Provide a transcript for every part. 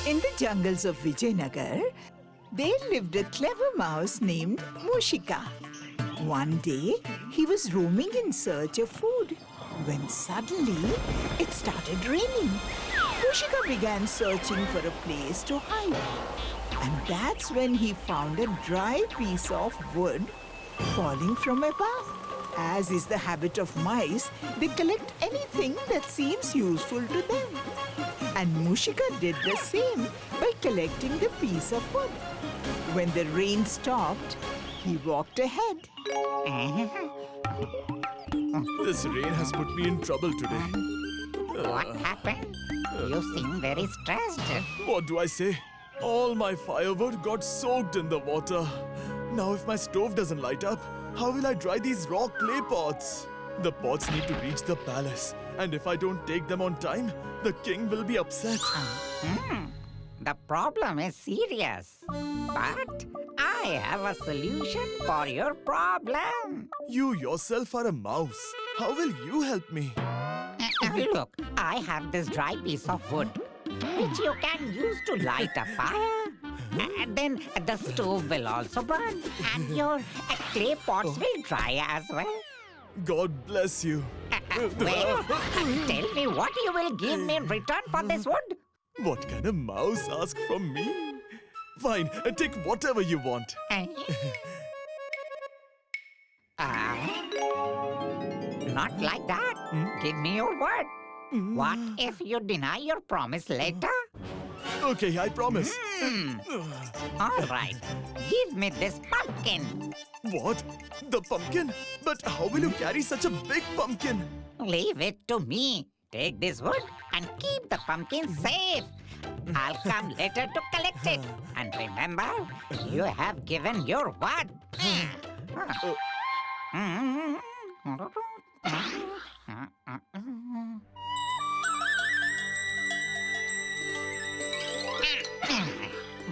In the jungles of Vijayanagar, there lived a clever mouse named Mushika. One day, he was roaming in search of food when suddenly it started raining. Mushika began searching for a place to hide. And that's when he found a dry piece of wood falling from above. As is the habit of mice, they collect anything that seems useful to them. And Mushika did the same by collecting the piece of wood. When the rain stopped, he walked ahead. This rain has put me in trouble today. What happened? You seem very stressed. What do I say? All my firewood got soaked in the water. Now if my stove doesn't light up, how will I dry these raw clay pots? The pots need to reach the palace. And if I don't take them on time, the king will be upset. The problem is serious. But I have a solution for your problem. You yourself are a mouse. How will you help me? Look, I have this dry piece of wood, which you can use to light a fire. And then the stove will also burn. And your clay pots will dry as well. God bless you. Well, tell me what you will give me in return for this wood. What can a mouse ask from me? Fine, take whatever you want. Not like that. Give me your word. What if you deny your promise later? Okay, I promise. All right. Give me this pumpkin. What? The pumpkin? But how will you carry such a big pumpkin? Leave it to me. Take this wood and keep the pumpkin safe. I'll come later to collect it. And remember, you have given your word.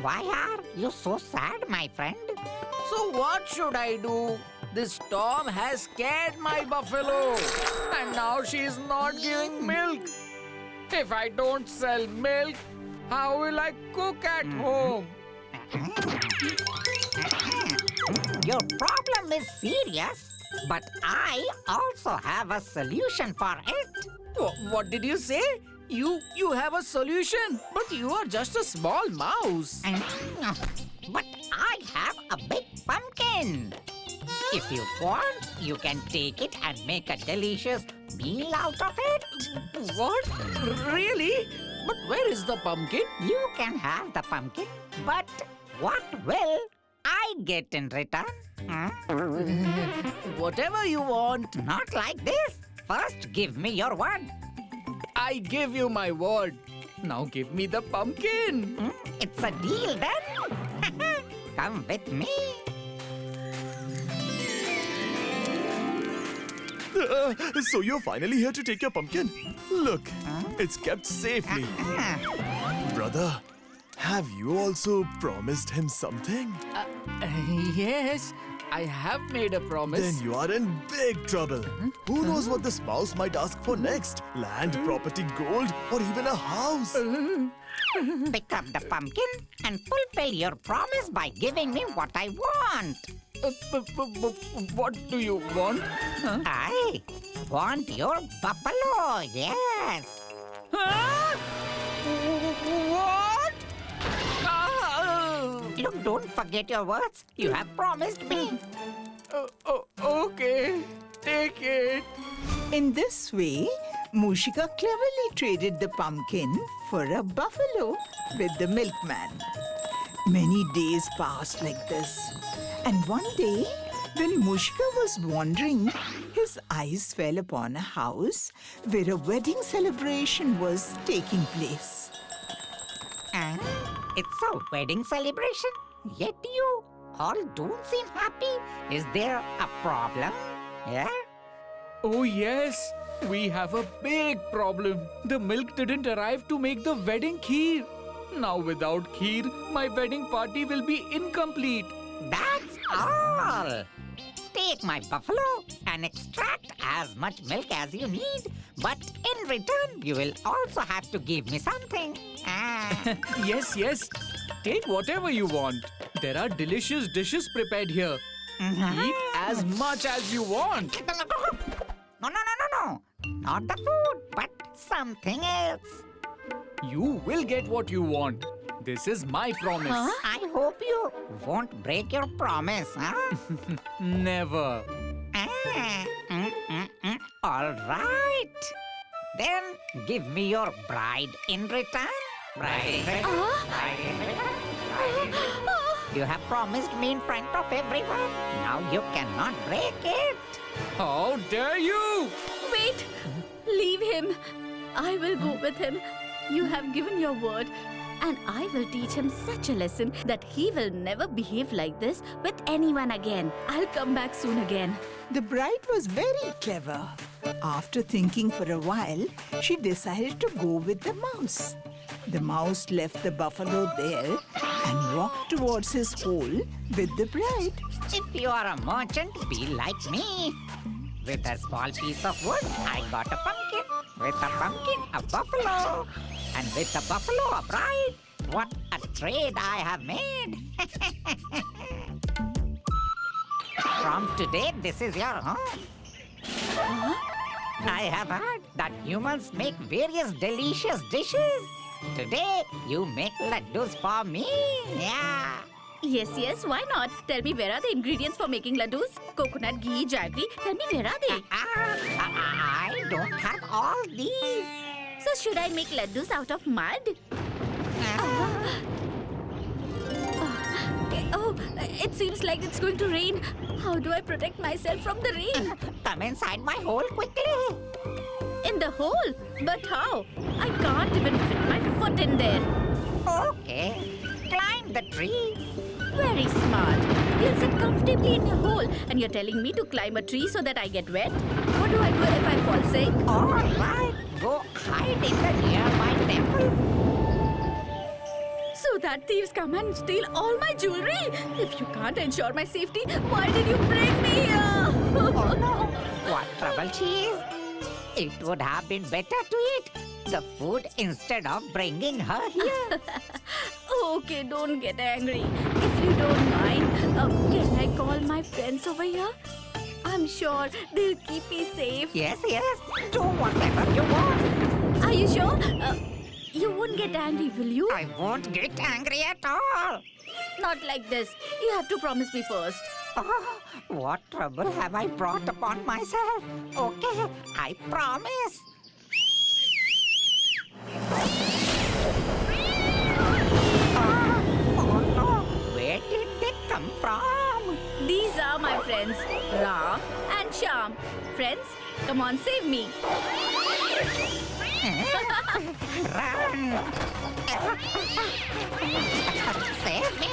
Why are you so sad, my friend? So what should I do? This storm has scared my buffalo. And now she is not giving milk. If I don't sell milk, how will I cook at home? Your problem is serious, but I also have a solution for it. What did you say? You have a solution, but you are just a small mouse. But I have a big pumpkin. If you want, you can take it and make a delicious meal out of it. What? Really? But where is the pumpkin? You can have the pumpkin, but what will I get in return? Whatever you want. Not like this. First, give me your word. I give you my word. Now give me the pumpkin. It's a deal then. Come with me. So you're finally here to take your pumpkin? Look, it's kept safely. Brother, have you also promised him something? Yes, I have made a promise. Then you are in big trouble. Who knows what this mouse might ask for next? Land, property, gold, or even a house? Pick up the pumpkin and fulfill your promise by giving me what I want. What do you want? I want your buffalo, yes. Huh? What? Look, don't forget your words. You have promised me. Okay, take it. In this way, Mushika cleverly traded the pumpkin for a buffalo with the milkman. Many days passed like this. And one day, when Mushika was wandering, his eyes fell upon a house where a wedding celebration was taking place. It's a wedding celebration, yet you all don't seem happy. Is there a problem? Yeah? Oh yes, we have a big problem. The milk didn't arrive to make the wedding kheer. Now without kheer, my wedding party will be incomplete. That's all. Take my buffalo and extract as much milk as you need. But in return, you will also have to give me something. Ah. Yes, yes. Take whatever you want. There are delicious dishes prepared here. Eat as much as you want. No. Not the food, but something else. You will get what you want. This is my promise. I hope you won't break your promise, huh? Never. All right. Then give me your bride in return. Bride in return. Bride in return. Bride in return. You have promised me in front of everyone. Now you cannot break it. How dare you? Wait! Leave him. I will go with him. You have given your word. And I will teach him such a lesson that he will never behave like this with anyone again. I'll come back soon again. The bride was very clever. After thinking for a while, she decided to go with the mouse. The mouse left the buffalo there and walked towards his hole with the bride. If you are a merchant, be like me. With a small piece of wood, I got a pumpkin. With a pumpkin, a buffalo. And with a buffalo, a bride. What a trade I have made. From today, this is your home. I have heard that humans make various delicious dishes. Today, you make laddus for me. Yeah. Yes, why not? Tell me, where are the ingredients for making laddus? Coconut, ghee, jaggery. Tell me, where are they? I don't have all these. So should I make laddus out of mud? Oh, it seems like it's going to rain. How do I protect myself from the rain? Come inside my hole quickly. In the hole? But how? I can't even fit my foot in there. Okay, climb the tree. Very smart. You'll sit comfortably in your hole and you're telling me to climb a tree so that I get wet? What do I do if I fall sick? All right, go hide in the nearby temple. So that thieves come and steal all my jewelry? If you can't ensure my safety, why did you bring me here? Oh no, what trouble she is. It would have been better to eat the food instead of bringing her here. Okay, don't get angry. If you don't mind, can I call my friends over here? I'm sure they'll keep me safe. Yes, do whatever you want. Are you sure? You won't get angry, will you? I won't get angry at all. Not like this. You have to promise me first. Oh, what trouble have I brought upon myself? Okay, I promise. Oh no, where did they come from? These are my friends, Ram and Sham. Friends, come on, save me. Run! Save me!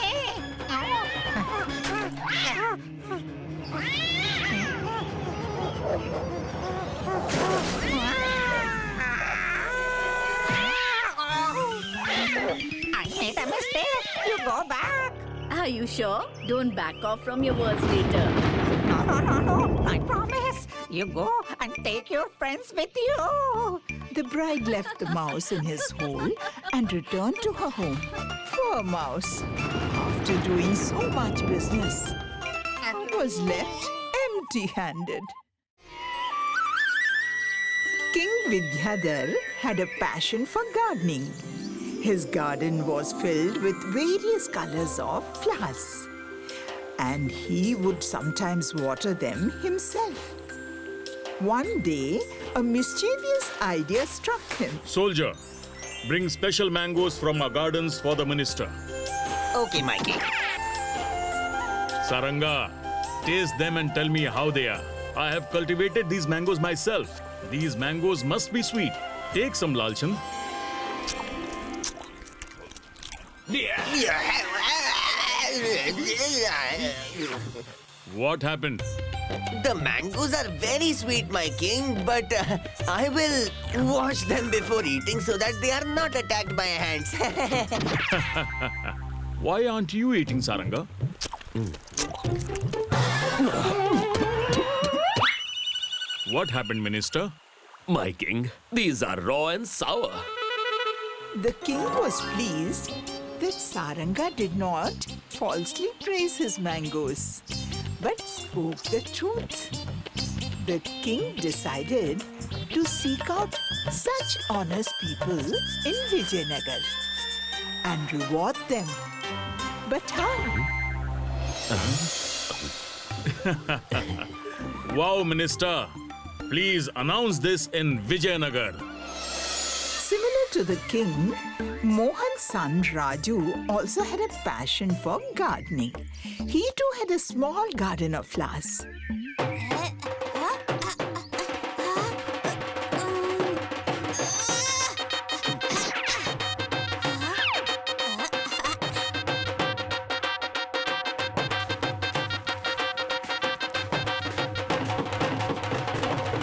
I made a mistake. You go back. Are you sure? Don't back off from your words later. No. I promise. You go and take your friends with you. The bride left the mouse in his hole and returned to her home. Poor mouse, after doing so much business, was left empty-handed. King Vidyadhar had a passion for gardening. His garden was filled with various colors of flowers, and he would sometimes water them himself. One day, a mischievous idea struck him. Soldier, bring special mangoes from our gardens for the minister. Okay, my king. Saranga, taste them and tell me how they are. I have cultivated these mangoes myself. These mangoes must be sweet. Take some, Lalchand. What happened? The mangoes are very sweet, my king, but I will wash them before eating so that they are not attacked by ants. Why aren't you eating, Saranga? What happened, minister? My king, these are raw and sour. The king was pleased that Saranga did not falsely praise his mangoes, but spoke the truth. The king decided to seek out such honest people in Vijayanagar and reward them. But how? Wow, Minister. Please announce this in Vijayanagar. Similar to the king, Mohan's son Raju also had a passion for gardening. He too had a small garden of flowers.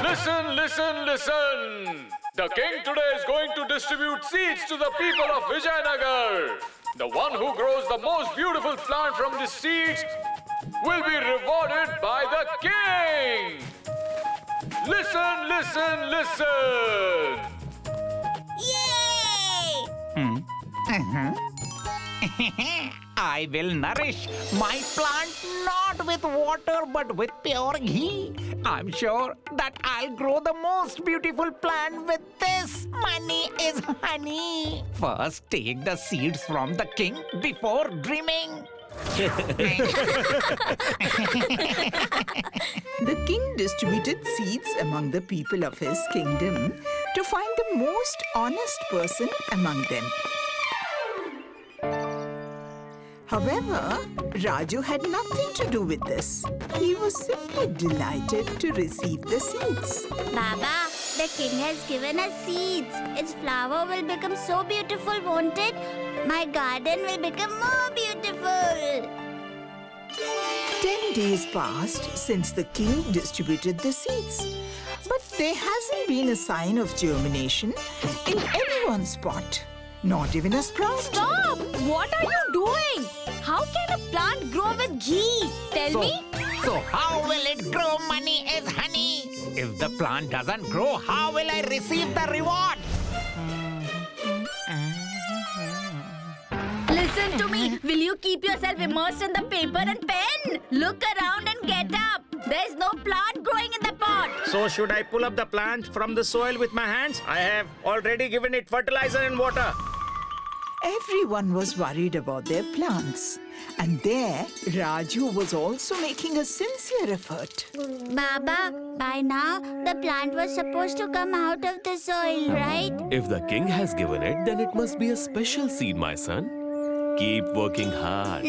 Listen, listen, listen! The king today is going to distribute seeds to the people of Vijayanagar. The one who grows the most beautiful plant from the seeds will be rewarded by the king. Listen, listen, listen! I will nourish my plant not with water but with pure ghee. I'm sure that I'll grow the most beautiful plant with this. Money is honey. First, take the seeds from the king before dreaming. The king distributed seeds among the people of his kingdom to find the most honest person among them. However, Raju had nothing to do with this. He was simply delighted to receive the seeds. Baba, the king has given us seeds. Its flower will become so beautiful, won't it? My garden will become more beautiful. 10 days passed since the king distributed the seeds. But there hasn't been a sign of germination in anyone's pot. Not even a sprout. Stop! What are you doing? How can a plant grow with ghee? Tell me. So how will it grow? Money is honey. If the plant doesn't grow, how will I receive the reward? Listen to me. Will you keep yourself immersed in the paper and pen? Look around and get up. There's no plant growing in the pot. So should I pull up the plant from the soil with my hands? I have already given it fertilizer and water. Everyone was worried about their plants. And there, Raju was also making a sincere effort. Baba, by now, the plant was supposed to come out of the soil, right? If the king has given it, then it must be a special seed, my son. Keep working hard.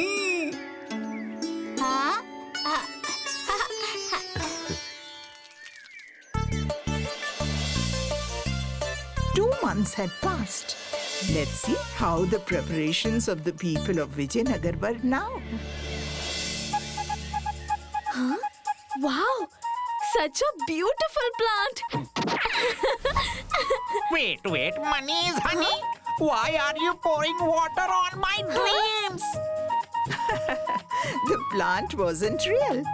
Huh? 2 months had passed. Let's see how the preparations of the people of Vijayanagar were now. Wow! Such a beautiful plant! Wait, money is honey? Why are you pouring water on my dreams? The plant wasn't real.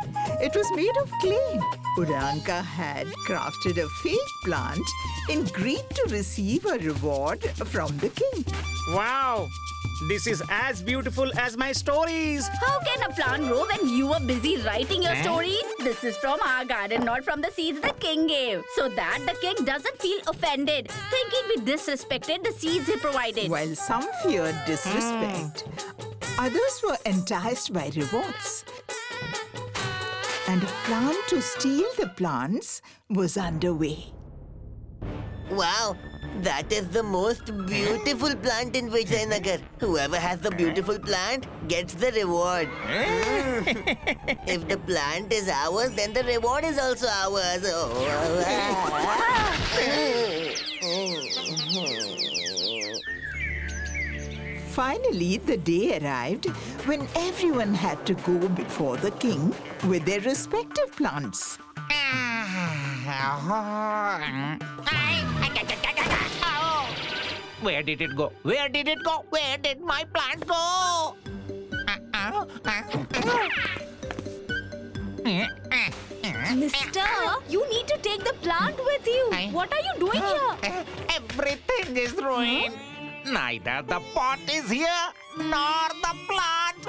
It was made of clay. Uranka had crafted a fake plant in greed to receive a reward from the king. Wow! This is as beautiful as my stories. How can a plant grow when you were busy writing your stories? This is from our garden, not from the seeds the king gave. So that the king doesn't feel offended, thinking we disrespected the seeds he provided. While some feared disrespect, others were enticed by rewards. And a plan to steal the plants was underway. Wow, that is the most beautiful plant in Vijayanagar. Whoever has the beautiful plant gets the reward. If the plant is ours, then the reward is also ours. Finally, the day arrived when everyone had to go before the king with their respective plants. Where did it go? Where did it go? Where did my plant go? Mister, you need to take the plant with you. What are you doing here? Everything is ruined. Neither the pot is here, nor the plant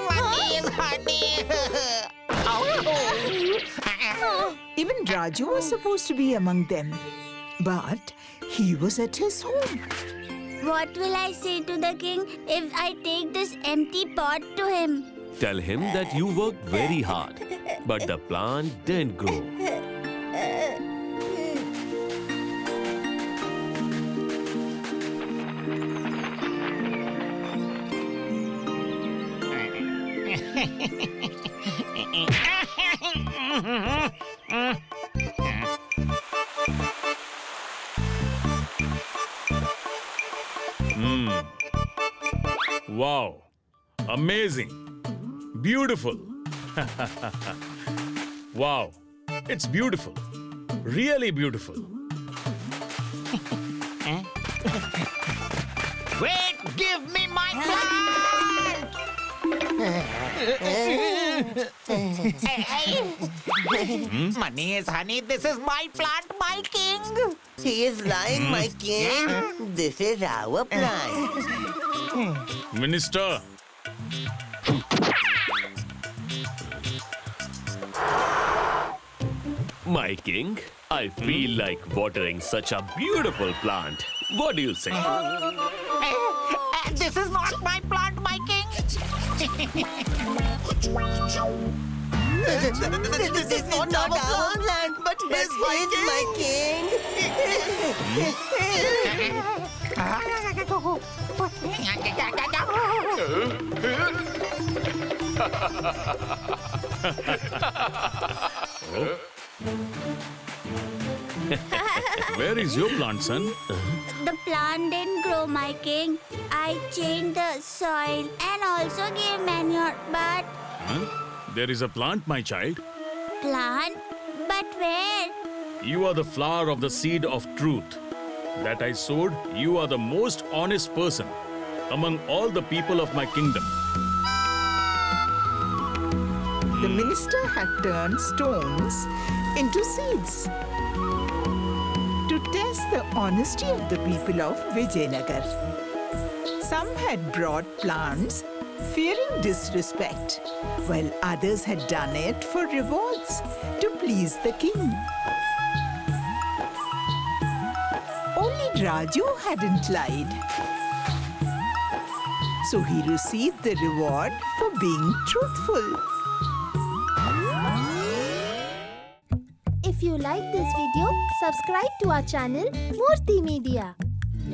is honey. Even Raju was supposed to be among them, but he was at his home. What will I say to the king if I take this empty pot to him? Tell him that you worked very hard, but the plant didn't grow. Wow. Amazing. Beautiful. Wow. It's beautiful. Really beautiful. Wait, give me my plant! Money is honey. This is my plant, my king. He is lying, my king. This is our plant. Minister. My king, I feel like watering such a beautiful plant. What do you say? This is not my plant, my king. This is not our plant, but his, my king. Where is your plant, son? The plant didn't grow, my king. I changed the soil and also gave manure, but Huh? There is a plant, my child. plant? But where? You are the flower of the seed of truth. That I sowed, you are the most honest person among all the people of my kingdom. The minister had turned stones into seeds to test the honesty of the people of Vijayanagar. Some had brought plants fearing disrespect, while others had done it for rewards to please the king. Only Raju hadn't lied. So he received the reward for being truthful. If you like this video, subscribe to our channel Murthy Media.